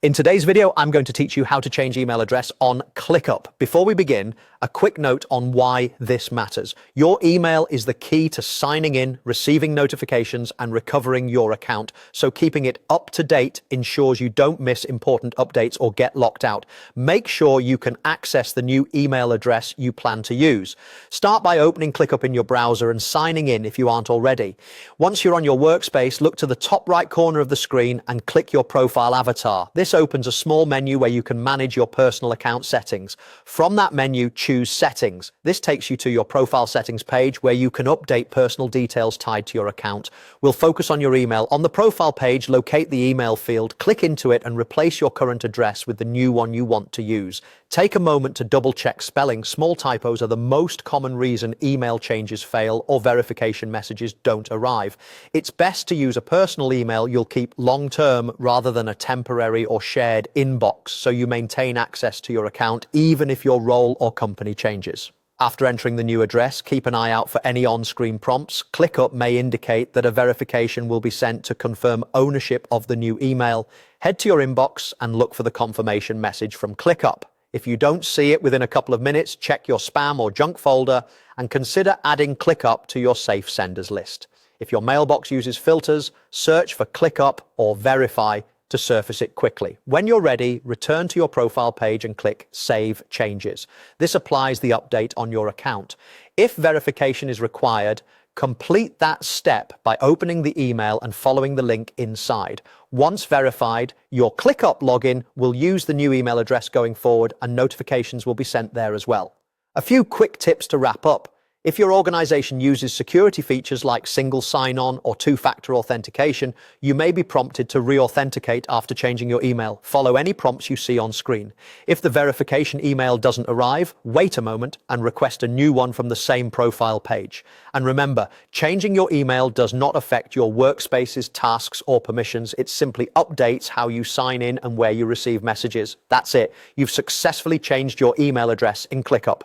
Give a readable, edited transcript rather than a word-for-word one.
In today's video, I'm going to teach you how to change email address on ClickUp. Before we begin, a quick note on why this matters. Your email is the key to signing in, receiving notifications, and recovering your account. So keeping it up to date ensures you don't miss important updates or get locked out. Make sure you can access the new email address you plan to use. Start by opening ClickUp in your browser and signing in if you aren't already. Once you're on your workspace, look to the top right corner of the screen and click your profile avatar. This opens a small menu where you can manage your personal account settings. From that menu, choose Settings. This takes you to your profile settings page where you can update personal details tied to your account. We'll focus on your email. On the profile page, locate the email field, click into it and replace your current address with the new one you want to use. Take a moment to double check spelling. Small typos are the most common reason email changes fail or verification messages don't arrive. It's best to use a personal email you'll keep long-term rather than a temporary or shared inbox, so you maintain access to your account even if your role or company changes. After entering the new address, keep an eye out for any on-screen prompts. ClickUp may indicate that a verification will be sent to confirm ownership of the new email. Head to your inbox and look for the confirmation message from ClickUp. If you don't see it within a couple of minutes, check your spam or junk folder and consider adding ClickUp to your safe senders list. If your mailbox uses filters, search for ClickUp or Verify to surface it quickly. When you're ready, return to your profile page and click Save Changes. This applies the update on your account. If verification is required, complete that step by opening the email and following the link inside. Once verified, your ClickUp login will use the new email address going forward and notifications will be sent there as well. A few quick tips to wrap up. If your organization uses security features like single sign-on or two-factor authentication, you may be prompted to re-authenticate after changing your email. Follow any prompts you see on screen. If the verification email doesn't arrive, wait a moment and request a new one from the same profile page. And remember, changing your email does not affect your workspace's tasks or permissions. It simply updates how you sign in and where you receive messages. That's it. You've successfully changed your email address in ClickUp.